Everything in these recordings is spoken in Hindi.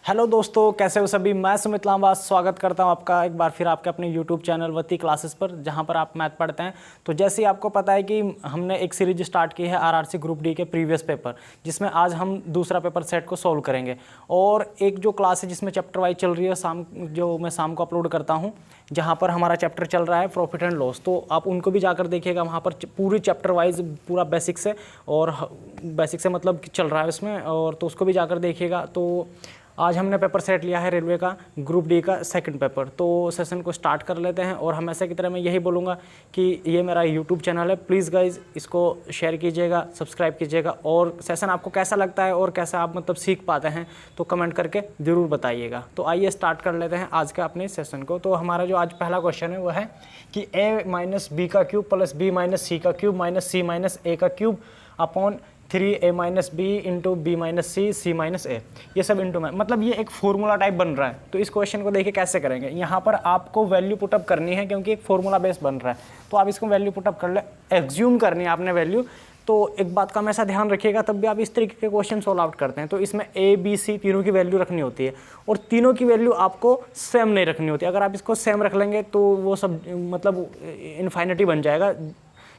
हेलो दोस्तों, कैसे हो सभी। मैं सुमित लांबा स्वागत करता हूं आपका एक बार फिर आपके अपने यूट्यूब चैनल वती क्लासेस पर, जहां पर आप मैथ पढ़ते हैं। तो जैसे ही आपको पता है कि हमने एक सीरीज स्टार्ट की है आरआरसी ग्रुप डी के प्रीवियस पेपर, जिसमें आज हम दूसरा पेपर सेट को सॉल्व करेंगे। और एक जो क्लास है जिसमें चैप्टर वाइज चल रही है, मैं शाम को अपलोड करता हूँ, जहाँ पर हमारा चैप्टर चल रहा है प्रॉफिट एंड लॉस। तो आप उनको भी जाकर देखिएगा, वहाँ पर पूरी चैप्टर वाइज पूरा बेसिक से, और बेसिक से मतलब चल रहा है उसमें, और तो उसको भी जाकर देखिएगा। तो आज हमने पेपर सेट लिया है रेलवे का ग्रुप डी का सेकंड पेपर। तो सेशन को स्टार्ट कर लेते हैं। और हमेशा की तरह मैं यही बोलूँगा कि ये मेरा यूट्यूब चैनल है, प्लीज़ गाइज इसको शेयर कीजिएगा, सब्सक्राइब कीजिएगा। और सेशन आपको कैसा लगता है और कैसा आप मतलब सीख पाते हैं तो कमेंट करके ज़रूर बताइएगा। तो आइए स्टार्ट कर लेते हैं आज का अपने सेशन को। तो हमारा जो आज पहला क्वेश्चन है वो है कि a माइनस बी का cube plus B minus C का cube minus C minus A का cube upon 3a minus B into B minus C C minus A, ये सब इंटू में, मतलब ये एक फॉर्मूला टाइप बन रहा है। तो इस क्वेश्चन को देखिए कैसे करेंगे। यहाँ पर आपको वैल्यू पुटअप करनी है, क्योंकि एक फॉर्मूला बेस बन रहा है। तो आप इसको वैल्यू पुटअप कर ले, एग्ज्यूम करनी है आपने वैल्यू। तो एक बात का हमेशा ध्यान रखिएगा, तब भी आप इस तरीके के क्वेश्चन सॉल्व आउट करते हैं। तो इसमें ए बी सी तीनों की वैल्यू रखनी होती है, और तीनों की वैल्यू आपको सेम नहीं रखनी होती। अगर आप इसको सेम रख लेंगे तो वो सब मतलब इनफाइनिटी बन जाएगा।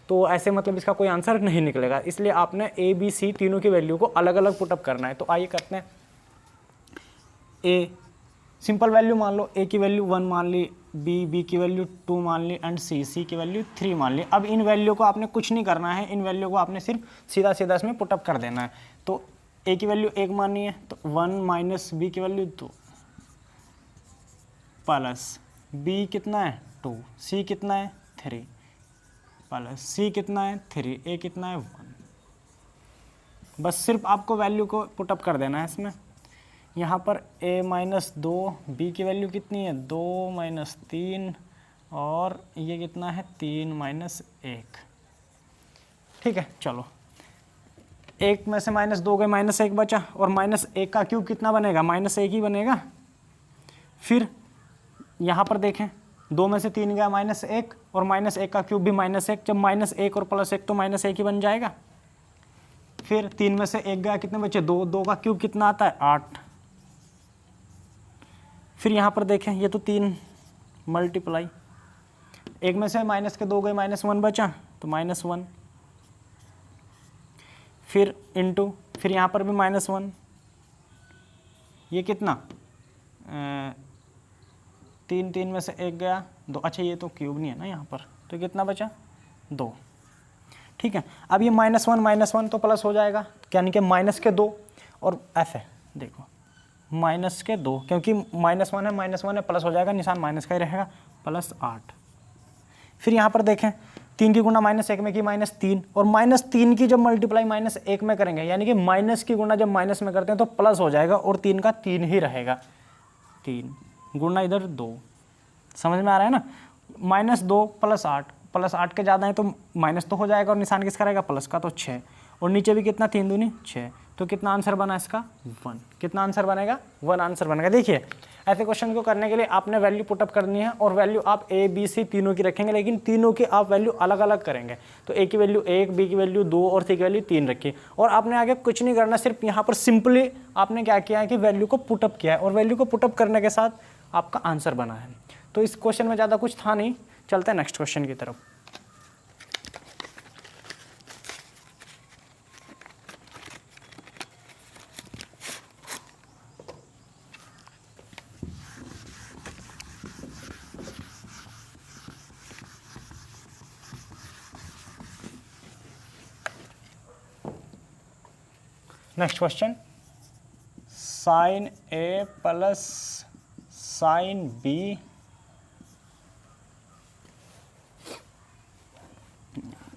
तो ऐसे मतलब इसका कोई आंसर नहीं निकलेगा। इसलिए आपने ए बी सी तीनों की वैल्यू को अलग अलग पुटअप करना है। तो आइए करते हैं। ए सिंपल वैल्यू मान लो, ए की वैल्यू 1 मान ली, बी की वैल्यू 2 मान ली, एंड सी की वैल्यू 3 मान ली। अब इन वैल्यू को आपने कुछ नहीं करना है, इन वैल्यू को आपने सिर्फ सीधा सीधा इसमें पुटअप कर देना है। तो ए की वैल्यू 1 माननी है, तो 1 माइनस बी की वैल्यू 2 प्लस बी कितना है 2, सी कितना है 3 प्लस सी कितना है 3, ए कितना है 1। बस सिर्फ आपको वैल्यू को पुटअप कर देना है इसमें। यहाँ पर a माइनस 2, बी की वैल्यू कितनी है 2 माइनस 3, और ये कितना है 3 माइनस 1। ठीक है, चलो एक में से माइनस 2 गए, माइनस 1 बचा, और माइनस 1 का क्यूब कितना बनेगा, माइनस 1 ही बनेगा। फिर यहाँ पर देखें, 2 में से 3 गया माइनस 1, और माइनस 1 का क्यूब भी माइनस 1। जब माइनस 1 और प्लस 1 तो माइनस 1 ही बन जाएगा। फिर 3 में से 1 गया, कितने बचे 2, 2 का क्यूब कितना आता है 8। फिर यहाँ पर देखें, ये तो 3 मल्टीप्लाई, 1 में से माइनस के 2 गए, माइनस 1 बचा, तो माइनस 1। फिर इंटू, फिर यहाँ पर भी माइनस 1, ये कितना 3 में से 1 गया 2। अच्छा ये तो क्यूब नहीं है ना यहाँ पर, तो कितना बचा 2। ठीक है, अब ये माइनस वन तो प्लस हो जाएगा, यानी कि माइनस के 2, और एफ है देखो माइनस के 2, क्योंकि माइनस वन है प्लस हो जाएगा, निशान माइनस का ही रहेगा, प्लस 8। फिर यहाँ पर देखें, 3 की गुणा माइनस 1 में की माइनस 3, और माइनस 3 की जब मल्टीप्लाई माइनस 1 में करेंगे, यानी कि माइनस की गुणा जब माइनस में करते हैं तो प्लस हो जाएगा, और 3 का 3 ही रहेगा। 3 गुणा इधर 2, समझ में आ रहा है ना। माइनस 2 प्लस 8, प्लस 8 के ज़्यादा है तो माइनस तो हो जाएगा, और निशान किसका रहेगा प्लस का, तो 6, और नीचे भी कितना 3 दूनी 6। तो कितना आंसर बना इसका 1। कितना आंसर बनेगा 1 आंसर बनेगा। देखिए ऐसे क्वेश्चन को करने के लिए आपने वैल्यू पुटअप करनी है, और वैल्यू आप ए बी सी तीनों की रखेंगे, लेकिन तीनों की आप वैल्यू अलग अलग करेंगे। तो ए की वैल्यू 1, बी की वैल्यू 2, और सी की वैल्यू 3 रखी। और आपने आगे कुछ नहीं करना, सिर्फ यहाँ पर सिंपली आपने क्या किया है कि वैल्यू को पुटअप किया है, और वैल्यू को पुटअप करने के साथ आपका आंसर बना है। तो इस क्वेश्चन में ज़्यादा कुछ था नहीं, चलते हैं नेक्स्ट क्वेश्चन की तरफ। Next question, sine A plus sine B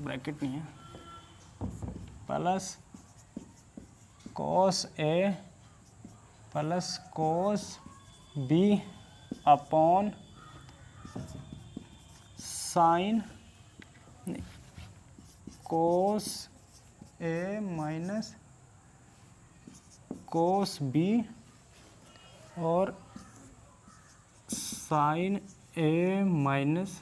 bracket नहीं है, plus cos A plus cos B upon sine cos A minus cos B और sine A minus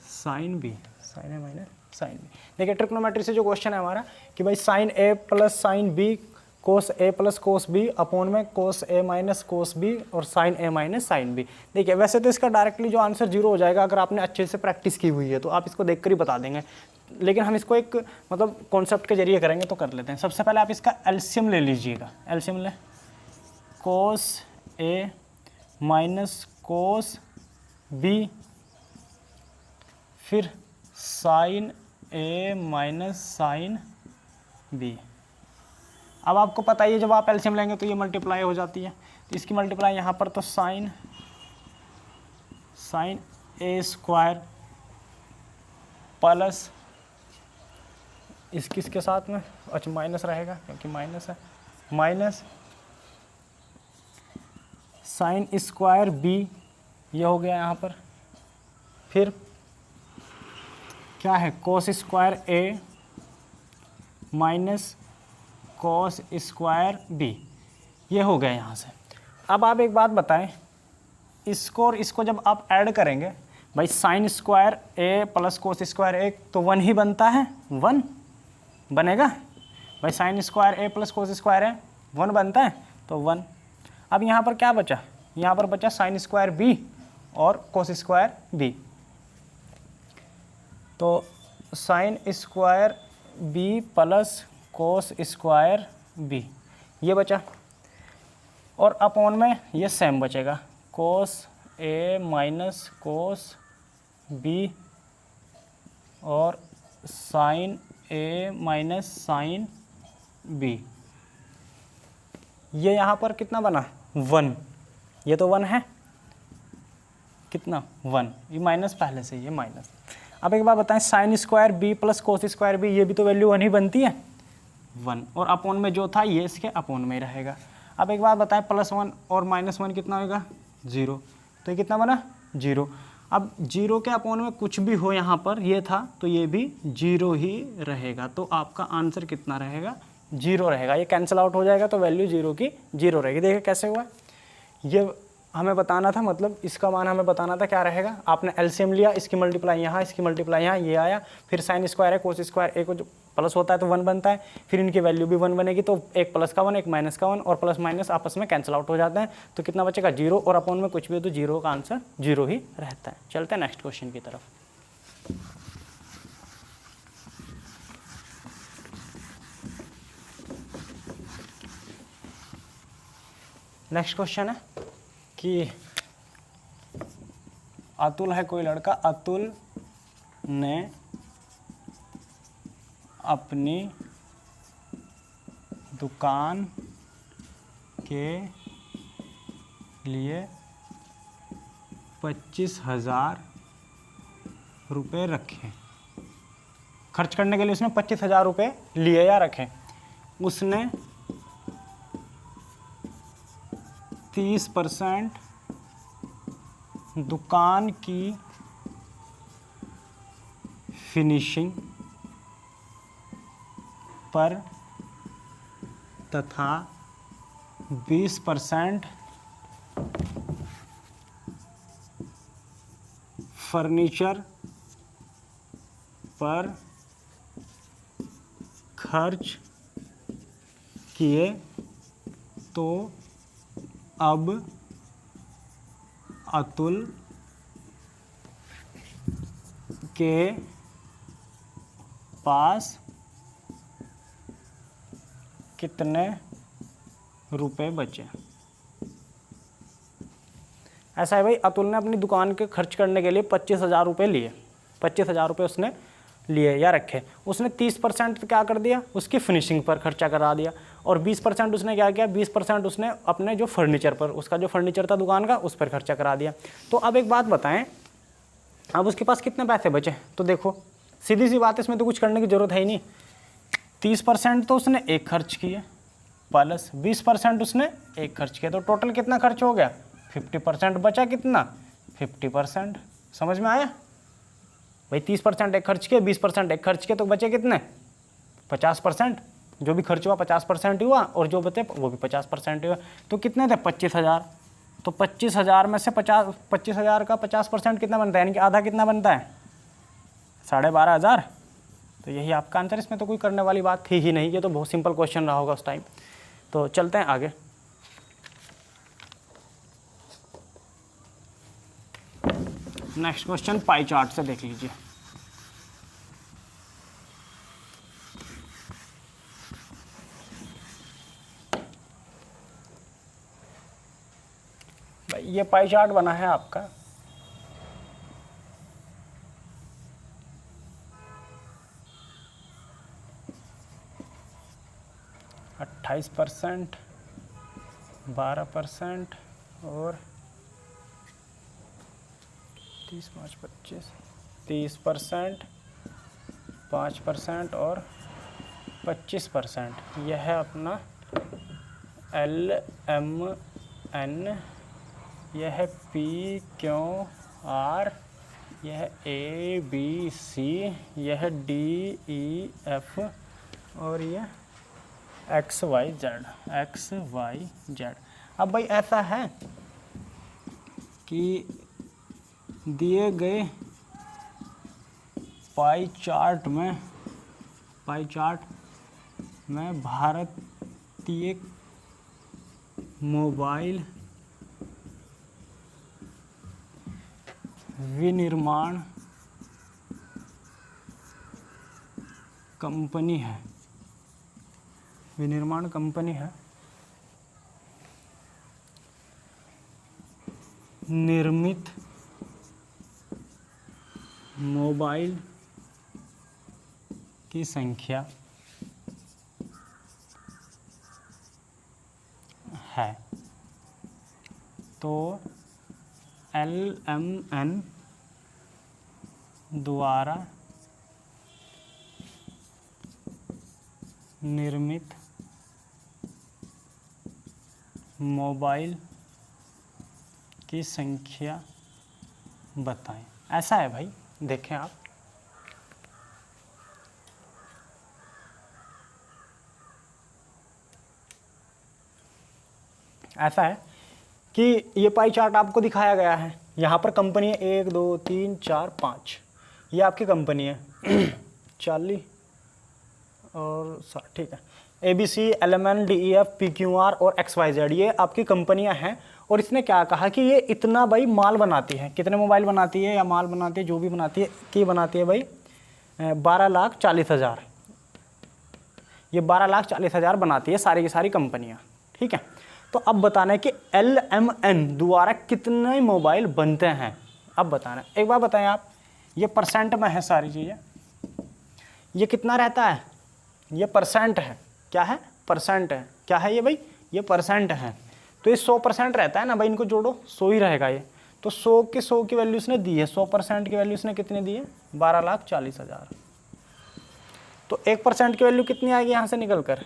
sine B, sine A minus sine B. देखिए ट्रिग्नोमेट्री से जो क्वेश्चन है हमारा कि भाई sine A plus sine B cos A plus cos B upon में cos A minus cos B और sine A minus sine B. देखिए वैसे तो इसका डायरेक्टली जो आंसर 0 हो जाएगा अगर आपने अच्छे से प्रैक्टिस की हुई है, तो आप इसको देखकर ही बता देंगे, लेकिन हम इसको एक मतलब कॉन्सेप्ट के जरिए करेंगे तो कर लेते हैं। सबसे पहले आप इसका एलसीएम ले लीजिएगा, एलसीएम ले, कोस ए माइनस कोस बी फिर sign A minus sine B. अब आपको पता ही है जब आप एलसीएम लेंगे तो ये मल्टीप्लाई हो जाती है, तो इसकी मल्टीप्लाई यहाँ पर तो साइन ए स्क्वायर प्लस इसके साथ में अच्छा माइनस रहेगा क्योंकि माइनस है, माइनस साइन स्क्वायर बी, ये हो गया यहाँ पर, फिर क्या है कोस स्क्वायर ए माइनस कोस स्क्वायर बी, ये हो गया यहाँ से। अब आप एक बात बताएं, इसको और इसको जब आप ऐड करेंगे भाई साइन स्क्वायर ए प्लस कोस स्क्वायर ए तो 1 ही बनता है, 1 बनेगा भाई, साइन स्क्वायर ए प्लस कोस स्क्वायर ए 1 बनता है तो 1। अब यहाँ पर क्या बचा, यहाँ पर बचा साइन स्क्वायर बी और कोस स्क्वायर बी, तो sine square B plus cos square B ये बचा, और अपॉन में ये सेम बचेगा cos A minus cos B और sine A minus sine B. ये यहाँ पर कितना बना 1, ये तो 1 है, कितना 1, ये माइनस पहले से, ये माइनस। अब एक बात बताएं, sine square B plus cos square B ये भी तो वैल्यू 1 ही बनती है, 1, और अपॉन में जो था ये इसके अपॉन में ही रहेगा। अब एक बात बताएं, +1 और -1 कितना होगा 0, तो ये कितना बना 0। अब 0 के अपॉन में कुछ भी हो यहाँ पर, ये था तो ये भी 0 ही रहेगा, तो आपका आंसर कितना रहेगा 0 रहेगा। ये कैंसिल आउट हो जाएगा तो वैल्यू 0 की 0 रहेगी। देखिए कैसे हुआ, ये हमें बताना था, मतलब इसका मान हमें बताना था क्या रहेगा। आपने एलसीएम लिया, इसकी मल्टीप्लाई यहाँ, इसकी मल्टीप्लाई यहाँ, ये आया, फिर साइन स्क्वायर है कोस स्क्वायर ए को जो प्लस होता है तो 1 बनता है, फिर इनकी वैल्यू भी 1 बनेगी, तो एक प्लस का 1 एक माइनस का 1 और प्लस माइनस आपस में कैंसिल आउट हो जाते हैं, तो कितना बचेगा 0, और अपॉन में कुछ भी हो तो 0 का आंसर 0 ही रहता है। चलते हैं नेक्स्ट क्वेश्चन की तरफ। नेक्स्ट क्वेश्चन है कि अतुल है कोई लड़का, अतुल ने अपनी दुकान के लिए 25,000 रुपये रखे। खर्च करने के लिए उसने 25,000 रुपये लिए या रखे। उसने 30% दुकान की फिनिशिंग पर तथा 20% फर्नीचर पर खर्च किए, तो अब अतुल के पास कितने रुपए बचे। ऐसा है भाई, अतुल ने अपनी दुकान के खर्च करने के लिए 25,000 रुपये लिए, 25,000 रुपये उसने लिए या रखे। उसने 30% क्या कर दिया, उसकी फिनिशिंग पर खर्चा करा दिया, और 20% उसने क्या किया, 20% उसने अपने जो फर्नीचर पर, उसका जो फर्नीचर था दुकान का, उस पर खर्चा करा दिया। तो अब एक बात बताएं, अब उसके पास कितने पैसे बचे, तो देखो सीधी सी बात है, इसमें तो कुछ करने की ज़रूरत है ही नहीं। 30% तो उसने एक खर्च किए प्लस 20% उसने एक खर्च किया, तो टोटल कितना खर्च हो गया 50%, बचा कितना 50%। समझ में आया भाई, 30% एक खर्च किए, 20% एक खर्च किए, तो बचे कितने 50%। जो भी खर्च हुआ 50% ही हुआ, और जो बचे वो भी 50% ही हुआ। तो कितने थे 25,000, तो 25,000 में से 25,000 का 50% कितना बनता है, यानी कि आधा कितना बनता है 12,500। तो यही आपका आंसर, इसमें तो कोई करने वाली बात थी ही नहीं, ये तो बहुत सिंपल क्वेश्चन रहा होगा उस टाइम। तो चलते हैं आगे। नेक्स्ट क्वेश्चन पाई चार्ट से देख लीजिए। भाई ये पाई चार्ट बना है आपका 28%, 12% और 30, 5, 25, 30%, 5% और 25%। यह है अपना LMN, यह है PQR, यह है ABC, यह है DEF और यह XYZ। अब भाई ऐसा है कि दिए गए पाई चार्ट में भारतीय मोबाइल विनिर्माण कंपनी है, निर्मित मोबाइल की संख्या है। तो LMN द्वारा निर्मित मोबाइल की संख्या बताएं। ऐसा है भाई, देखें आप, ऐसा है कि ये पाई चार्ट आपको दिखाया गया है। यहाँ पर कंपनी है 1 2 3 4 5, ये आपकी कंपनी है 40 और 60, ठीक है। ABC, LMN, DEF, PQR और XYZ ये आपकी कंपनियां हैं। और इसने क्या कहा कि ये इतना भाई माल बनाती है, कितने मोबाइल बनाती है या माल बनाती है, जो भी बनाती है, कि बनाती है भाई 12,40,000। ये 12,40,000 बनाती है सारी की सारी कंपनियां, ठीक है। तो अब बताना है कि LMN द्वारा कितने मोबाइल बनते हैं, अब बताना है। एक बार बताएं आप, ये परसेंट में है सारी चीज़ें, ये कितना रहता है, ये परसेंट है, क्या है, परसेंट है, क्या है ये भाई, ये परसेंट है। तो ये 100% रहता है ना भाई, इनको जोड़ो 100 ही रहेगा ये। तो 100 की वैल्यू इसने दी है, 100% की वैल्यू इसने कितनी दी है, 12,40,000। तो 1% की वैल्यू कितनी आएगी यहाँ से निकल कर,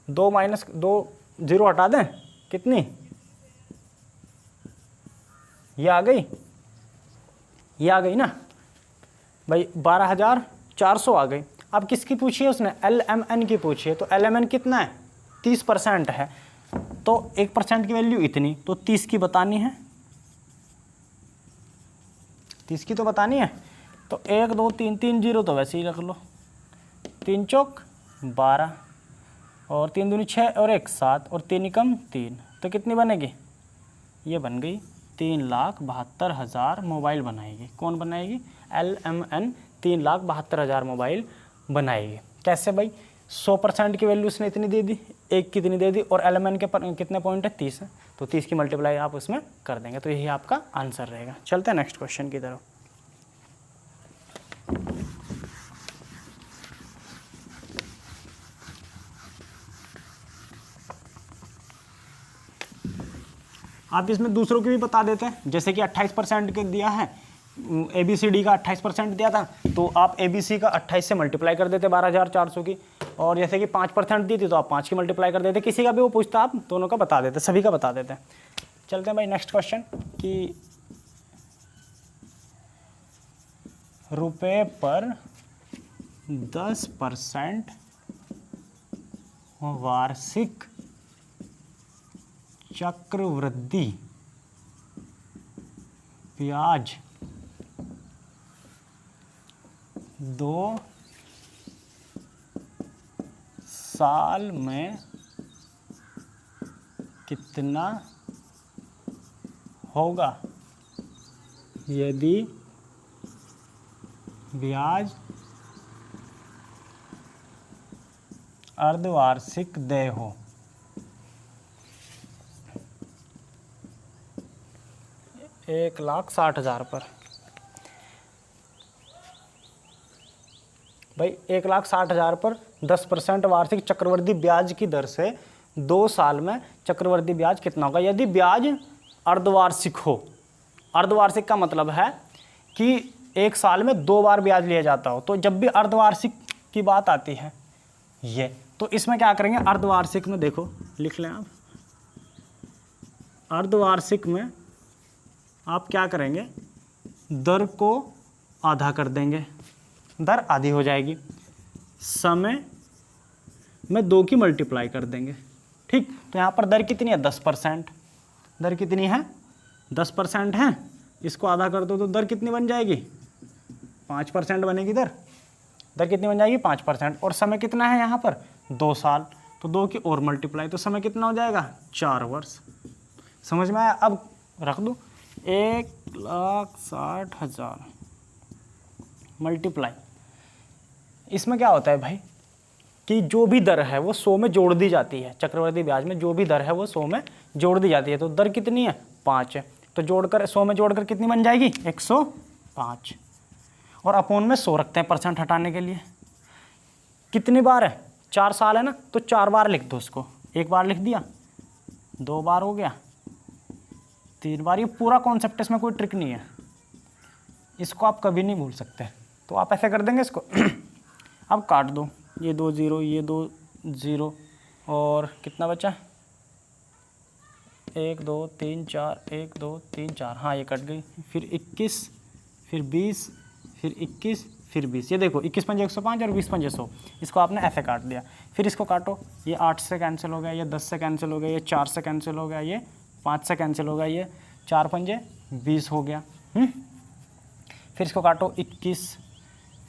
2 - 2 0 हटा दें, कितनी, ये आ गई, ये आ गई ना भाई, 12,400 आ गई। अब किसकी पूछी है उसने, LMN की पूछी है। तो LMN कितना है, 30% है। तो 1% की वैल्यू इतनी, तो 30 की बतानी है, 30 की तो बतानी है। तो 1 2 3 3 0 तो वैसे ही रख लो, 3 चौक 12 और 3 दूनी 6 और 1 7 और 3 कम 3, तो कितनी बनेगी, ये बन गई 3,72,000 मोबाइल बनाएगी। कौन बनाएगी, LMN 3,72,000 मोबाइल बनाएगी। कैसे भाई, 100% की वैल्यू उसने इतनी दे दी, 1 कितनी दे दी, और LMN के कितने पॉइंट है, 30 है। तो 30 की मल्टीप्लाई आप उसमें कर देंगे, तो यही आपका आंसर रहेगा। चलते हैं नेक्स्ट क्वेश्चन की तरफ। आप इसमें दूसरों की भी बता देते हैं, जैसे कि 28% के दिया है, ABCD का 28% दिया था, तो आप ABC का 28 से मल्टीप्लाई कर देते 12,400 की। और जैसे कि 5% दी थी तो आप 5 की मल्टीप्लाई कर देते, किसी का भी वो पूछता आप दोनों का बता देते, सभी का बता देते। चलते हैं भाई नेक्स्ट क्वेश्चन कि रुपए पर 10% वार्षिक चक्रवृद्धि ब्याज 2 साल में कितना होगा यदि ब्याज अर्धवार्षिक देय हो। 1,60,000 पर भाई 1,60,000 पर 10% वार्षिक चक्रवृद्धि ब्याज की दर से 2 साल में चक्रवृद्धि ब्याज कितना होगा यदि ब्याज अर्धवार्षिक हो। अर्धवार्षिक का मतलब है कि एक साल में 2 बार ब्याज लिया जाता हो। तो जब भी अर्धवार्षिक की बात आती है ये, तो इसमें क्या करेंगे, अर्धवार्षिक में देखो लिख लें आप, अर्धवार्षिक में आप क्या करेंगे, दर को आधा कर देंगे, दर आधी हो जाएगी, समय में 2 की मल्टीप्लाई कर देंगे। ठीक, तो यहाँ पर दर कितनी है, 10%। दर कितनी है, 10% है। इसको आधा कर दो तो दर कितनी बन जाएगी, 5% बनेगी दर। दर कितनी बन जाएगी, 5%। और समय कितना है यहाँ पर, 2 साल, तो 2 की और मल्टीप्लाई, तो समय कितना हो जाएगा, 4 वर्ष। समझ में आया। अब रख दो 1,60,000 मल्टीप्लाई, इसमें क्या होता है भाई कि जो भी दर है वो 100 में जोड़ दी जाती है। चक्रवृद्धि ब्याज में जो भी दर है वो 100 में जोड़ दी जाती है। तो दर कितनी है, 5 है, तो जोड़कर 100 में जोड़कर कितनी बन जाएगी, 105। और अपोन में 100 रखते हैं परसेंट हटाने के लिए। कितनी बार है, 4 साल है ना, तो 4 बार लिख दो इसको। 1 बार लिख दिया, 2 बार हो गया, 3 बार। ये पूरा कॉन्सेप्ट, इसमें कोई ट्रिक नहीं है, इसको आप कभी नहीं भूल सकते। तो आप ऐसे कर देंगे इसको अब काट दो, ये 2 0, ये 2 0, और कितना बचा, 1 2 3 4, 1 2 3 4, हाँ ये कट गई। फिर 21, फिर 20, फिर 21, फिर 20। ये देखो 21 पंजे 105 और 20 पंजे 100। इसको आपने ऐसे काट दिया। फिर इसको काटो, ये 8 से कैंसिल हो गया, ये 10 से कैंसिल हो गया, ये 4 से कैंसिल हो गया, ये 5 से कैंसिल हो गया, ये 4 पंजे 20 हो गया। फिर इसको काटो 21,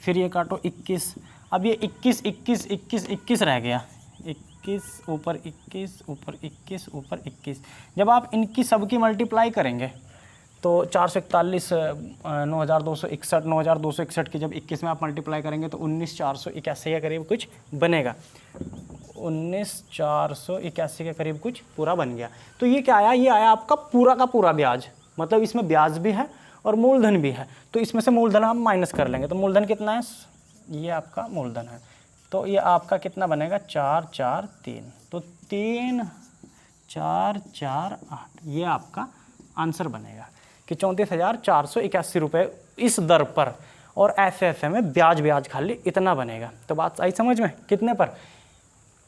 फिर ये काटो 21। अब ये 21 21 21 21 रह गया, 21 ऊपर 21 ऊपर 21 ऊपर 21। जब आप इनकी सबकी मल्टीप्लाई करेंगे तो 441, 9,261, 9,261 की जब 21 में आप मल्टीप्लाई करेंगे तो 19,481 के करीब कुछ बनेगा। 19,481 के करीब कुछ पूरा बन गया। तो ये क्या आया, ये आया आपका पूरा का पूरा ब्याज, मतलब इसमें ब्याज भी है और मूलधन भी है। तो इसमें से मूलधन हम माइनस कर लेंगे, तो मूलधन कितना है, ये आपका मूलधन है। तो ये आपका कितना बनेगा, 4 4 3, तो 3 4 4 8, ये आपका आंसर बनेगा कि 34,481 रुपये इस दर पर। और ऐसे ऐसे में ब्याज खाली इतना बनेगा। तो बात आई समझ में, कितने पर,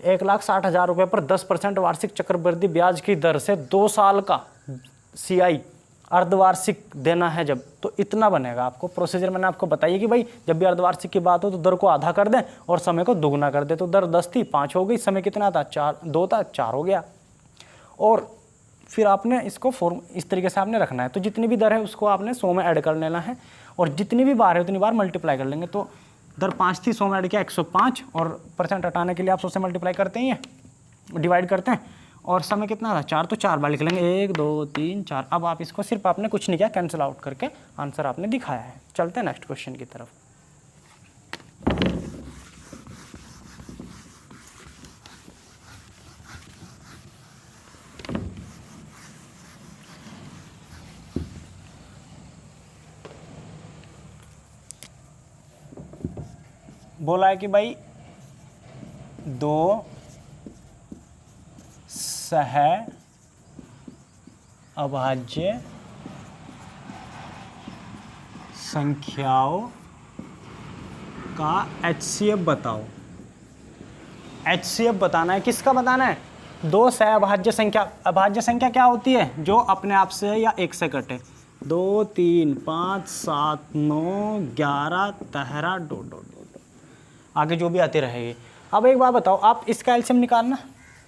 1,60,000 रुपये पर 10% वार्षिक चक्रवृद्धि ब्याज की दर से 2 साल का CI अर्धवार्षिक देना है जब, तो इतना बनेगा आपको। प्रोसीजर मैंने आपको बताइए कि भाई जब भी अर्धवार्षिक की बात हो तो दर को आधा कर दें और समय को दोगुना कर दें। तो दर 10 थी, 5 हो गई, समय कितना था, 2 था, 4 हो गया। और फिर आपने इसको फॉर्म इस तरीके से आपने रखना है। तो जितनी भी दर है उसको आपने 100 में ऐड कर लेना है, और जितनी भी बार है उतनी बार मल्टीप्लाई कर लेंगे। तो दर 5 थी, 100 में ऐड किया 105, और परसेंट हटाने के लिए आप 100 से मल्टीप्लाई करते हैं, डिवाइड करते हैं। और समय कितना था, 4, तो 4 बार लिख लेंगे, 1 2 3 4। अब आप इसको सिर्फ आपने कुछ नहीं किया, कैंसिल आउट करके आंसर आपने दिखाया है। चलते हैं नेक्स्ट क्वेश्चन की तरफ। बोला है कि भाई 2 सह अभाज्य संख्याओं का HCF बताओ। HCF बताना है, किसका बताना है, 2 सह अभाज्य संख्या। अभाज्य संख्या क्या होती है, जो अपने आप से या 1 से कटे। 2 3 5 7 9 11 13 डॉट डॉट डॉट, आगे जो भी आती रहेगी। अब एक बात बताओ, आप इसका एलसीएम निकालना,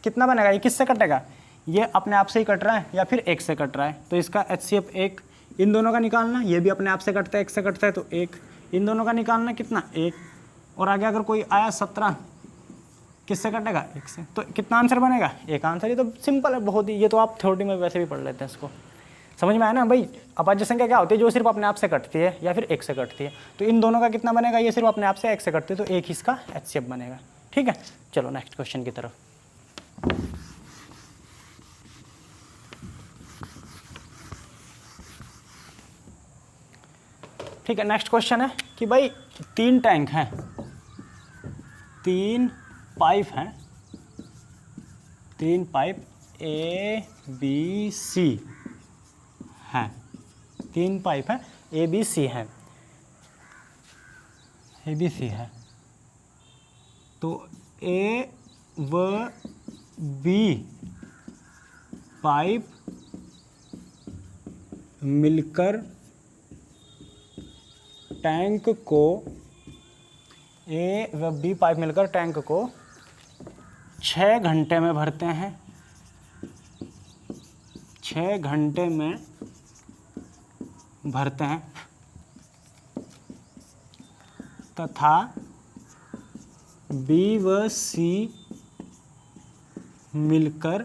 कितना बनेगा, ये किससे कटेगा, ये अपने आप से ही कट रहा है या फिर 1 से कट रहा है, तो इसका HCF 1। इन दोनों का निकालना, ये भी अपने आप से कटता है, 1 से कटता है तो 1। इन दोनों का निकालना कितना, 1। और आगे अगर कोई आया 17, किससे कटेगा? 1 से। तो कितना आंसर बनेगा? एक आंसर। ये तो सिंपल है बहुत ही, ये तो आप थ्योरी में वैसे भी पढ़ लेते हैं इसको। समझ में आया ना भाई? अभाज्य संख्या क्या होती है? जो सिर्फ अपने आप से कटती है या फिर 1 से कटती है। तो इन दोनों का कितना बनेगा? ये सिर्फ अपने आप से 1 से कटती है, तो 1 ही इसका HCF बनेगा। ठीक है, चलो नेक्स्ट क्वेश्चन की तरफ। ठीक है, नेक्स्ट क्वेश्चन है कि भाई 3 टैंक हैं, 3 पाइप हैं, 3 पाइप ABC हैं, 3 पाइप हैं ABC हैं, ABC है। तो A व B पाइप मिलकर टैंक को, A व B पाइप मिलकर टैंक को 6 घंटे में भरते हैं, 6 घंटे में भरते हैं, तथा B व C मिलकर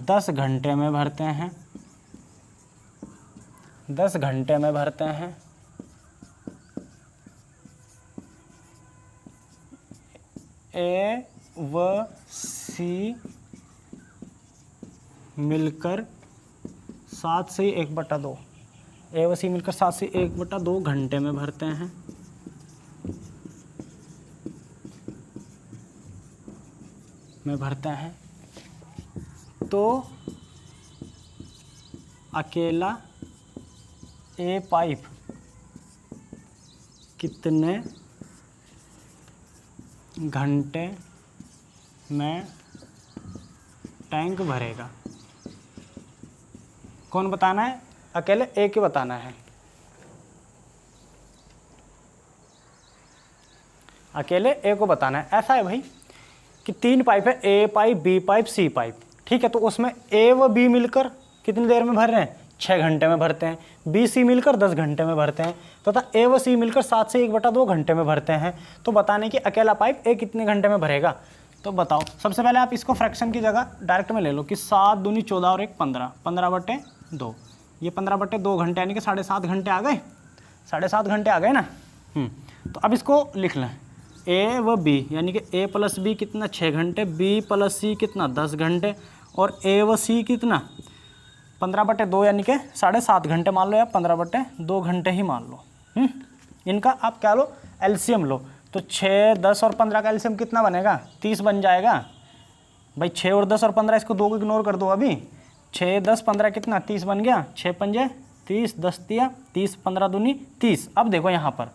10 घंटे में भरते हैं, 10 घंटे में भरते हैं। A व C मिलकर 7 से 1/2, A व C मिलकर 7 से 1/2 घंटे में भरते हैं। तो अकेला A पाइप कितने घंटे में टैंक भरेगा? कौन बताना है? अकेले A के बताना है। अकेले A को बताना है। ऐसा है भाई कि 3 पाइप है, A pipe, B pipe, C pipe. ठीक है, तो उसमें A व B मिलकर कितनी देर में भर रहे हैं? 6 घंटे में भरते हैं। B C मिलकर 10 घंटे में भरते हैं, तथा A व C मिलकर 7 से 1/2 घंटे में भरते हैं। तो बताने कि अकेला पाइप A कितने घंटे में भरेगा। तो बताओ, सबसे पहले आप इसको फ्रैक्शन की जगह डायरेक्ट में ले लो कि 7 दूनी 14 और 1 15, 15/2। ये 15/2 घंटे यानी कि 7.5 घंटे आ गए, 7.5 घंटे आ गए ना। तो अब इसको लिख लें, A व B यानी कि A प्लस B कितना? 6 घंटे, B प्लस C कितना? 10 घंटे, और A व C कितना? 15/2 यानी कि 7.5 घंटे मान लो, या 15/2 घंटे ही मान लो। इनका आप क्या लो? एलसीएम लो। तो 6, 10 और 15 का एलसीएम कितना बनेगा? 30 बन जाएगा भाई। 6 और 10 और 15, इसको 2 को इग्नोर कर दो अभी। 6, 10, 15 कितना? 30 बन गया। 6 पंजे 30, 10 तिया 30, 15 दूनी 30। अब देखो यहाँ पर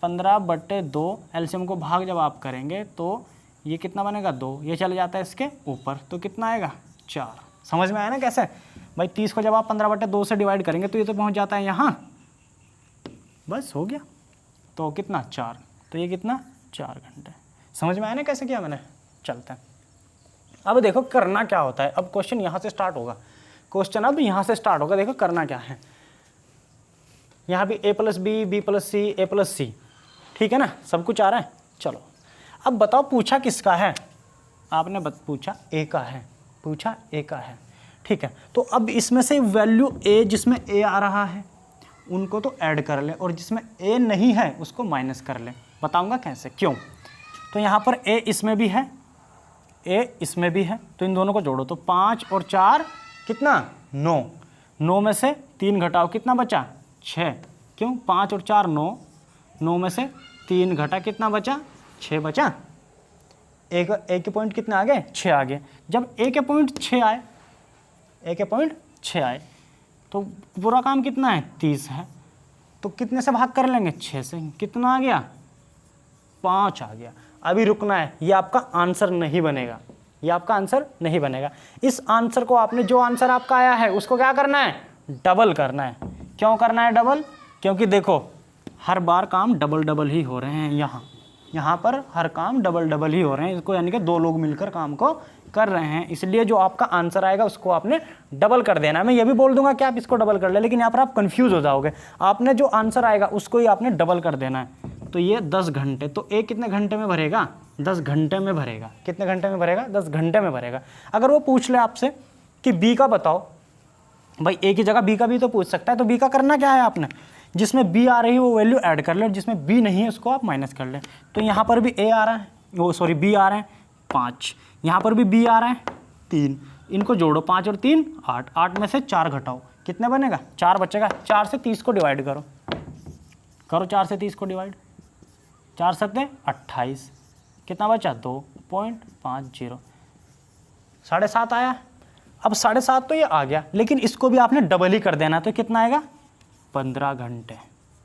15/2 एलसीएम को भाग जब आप करेंगे तो ये कितना बनेगा? 2। ये चले जाता है इसके ऊपर, तो कितना आएगा? 4। समझ में आया ना कैसे भाई? 30 को जब आप 15/2 से डिवाइड करेंगे तो ये तो पहुँच जाता है यहाँ, बस हो गया। तो कितना? 4। तो ये कितना? 4 घंटे। समझ में आया ना कैसे किया मैंने? चलते हैं। अब देखो करना क्या होता है। अब क्वेश्चन यहाँ से स्टार्ट होगा, क्वेश्चन अब यहाँ से स्टार्ट होगा। देखो करना क्या है, यहाँ भी A plus B, B plus C, A plus C, ठीक है ना? सब कुछ आ रहा है। चलो अब बताओ पूछा किसका है? आपने पूछा A का है, पूछा A का है, ठीक है। तो अब इसमें से वैल्यू A, जिसमें A आ रहा है उनको तो ऐड कर ले, और जिसमें A नहीं है उसको माइनस कर ले। बताऊंगा कैसे, क्यों। तो यहाँ पर A इसमें भी है, A इसमें भी है, तो इन दोनों को जोड़ो तो 5 और 4 कितना? 9। 9 में से 3 घटाओ, कितना बचा? 6। क्यों? 5 और 4 9, 9 में से 3 घटा, कितना बचा? 6 बचा। A के पॉइंट कितने आ गए? 6 आ गए। जब A के पॉइंट 6 आए, A के पॉइंट 6 आए, तो पूरा काम कितना है? 30 है। तो कितने से भाग कर लेंगे? 6 से। कितना आ गया? 5 आ गया। अभी रुकना है, ये आपका आंसर नहीं बनेगा, ये आपका आंसर नहीं बनेगा। इस आंसर को आपने, जो आंसर आपका आया है उसको क्या करना है? डबल करना है। क्यों करना है डबल? क्योंकि देखो हर बार काम डबल डबल ही हो रहे हैं, यहाँ पर हर काम डबल डबल ही हो रहे हैं। इसको यानी कि 2 लोग मिलकर काम को कर रहे हैं, इसलिए जो आपका आंसर आएगा उसको आपने डबल कर देना है। मैं ये भी बोल दूंगा कि आप इसको डबल कर ले, लेकिन यहाँ पर आप कंफ्यूज हो जाओगे। आपने जो आंसर आएगा उसको ही आपने डबल कर देना है। तो ये 10 घंटे, तो ए कितने घंटे में भरेगा? 10 घंटे में भरेगा। कितने घंटे में भरेगा? 10 घंटे में भरेगा। अगर वो पूछ ले आपसे कि बी का बताओ, भाई ए की जगह बी का भी तो पूछ सकता है, तो बी का करना क्या है आपने, जिसमें बी आ रही है वो वैल्यू ऐड कर ले, और जिसमें बी नहीं है उसको आप माइनस कर ले। तो यहाँ पर भी ए आ रहा है, वो सॉरी बी आ रहा है 5, यहाँ पर भी बी आ रहा है 3, इनको जोड़ो 5 और 3 8, 8 में से 4 घटाओ, कितने बनेगा? 4 बचेगा। 4 से 30 को डिवाइड करो, 4 से 30 को डिवाइड, 4 सत्ते 28, कितना बचा? 2.50, 7.5 आया। अब 7.5 तो ये आ गया, लेकिन इसको भी आपने डबल ही कर देना, तो कितना आएगा? 15 घंटे।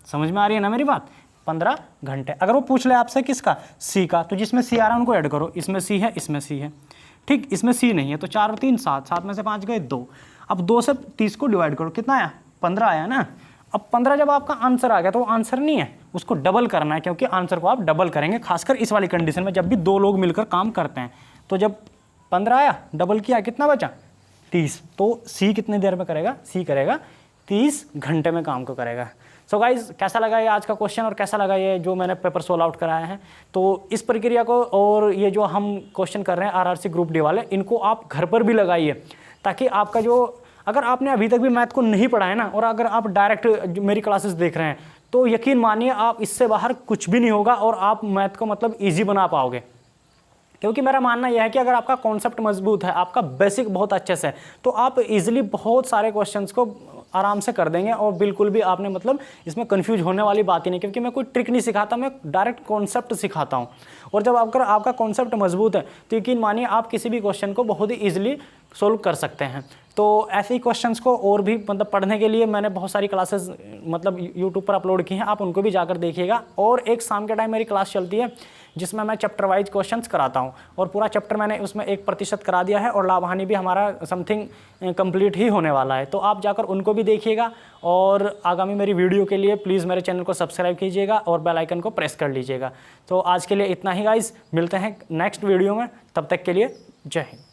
समझ में आ रही है ना मेरी बात? 15 घंटे। अगर वो पूछ ले आपसे किसका? सी का, तो जिसमें सी आ रहा है उनको ऐड करो, इसमें सी है, इसमें सी है, ठीक, इसमें सी नहीं है, तो 4 और 3 7, 7 में से 5 गए 2। अब 2 से 30 को डिवाइड करो, कितना आया? 15 आया ना। अब 15 जब आपका आंसर आ गया तो वो आंसर नहीं है, उसको डबल करना है, क्योंकि आंसर को आप डबल करेंगे, खासकर इस वाली कंडीशन में जब भी 2 लोग मिलकर काम करते हैं। तो जब 15 आया, डबल किया, कितना बचा? 30। तो सी कितनी देर में करेगा? सी करेगा 30 घंटे में काम को करेगा। सो गाइज, कैसा लगा ये आज का क्वेश्चन और कैसा लगा ये जो मैंने पेपर सोल्व आउट कराया है? तो इस प्रक्रिया को और ये जो हम क्वेश्चन कर रहे हैं आरआरसी ग्रुप डी वाले, इनको आप घर पर भी लगाइए, ताकि आपका जो, अगर आपने अभी तक भी मैथ को नहीं पढ़ा है ना, और अगर आप डायरेक्ट मेरी क्लासेस देख रहे हैं, तो यकीन मानिए आप इससे बाहर कुछ भी नहीं होगा और आप मैथ को मतलब ईजी बना पाओगे। क्योंकि मेरा मानना यह है कि अगर आपका कॉन्सेप्ट मजबूत है, आपका बेसिक बहुत अच्छे से है, तो आप इजीली बहुत सारे क्वेश्चंस को आराम से कर देंगे, और बिल्कुल भी आपने मतलब इसमें कंफ्यूज होने वाली बात ही नहीं, क्योंकि मैं कोई ट्रिक नहीं सिखाता, मैं डायरेक्ट कॉन्सेप्ट सिखाता हूँ। और जब अगर आपका कॉन्सेप्ट मजबूत है तो यकीन मानिए आप किसी भी क्वेश्चन को बहुत ही ईजिली सोल्व कर सकते हैं। तो ऐसे ही क्वेश्चंस को और भी मतलब पढ़ने के लिए मैंने बहुत सारी क्लासेस मतलब यूट्यूब पर अपलोड की हैं, आप उनको भी जाकर देखिएगा। और एक शाम के टाइम मेरी क्लास चलती है जिसमें मैं चैप्टर वाइज क्वेश्चंस कराता हूं, और पूरा चैप्टर मैंने उसमें 1% करा दिया है, और लाभ हानि भी हमारा समथिंग कंप्लीट ही होने वाला है। तो आप जाकर उनको भी देखिएगा, और आगामी मेरी वीडियो के लिए प्लीज़ मेरे चैनल को सब्सक्राइब कीजिएगा और बेल आइकन को प्रेस कर लीजिएगा। तो आज के लिए इतना ही गाइस, मिलते हैं नेक्स्ट वीडियो में, तब तक के लिए जय हिंद।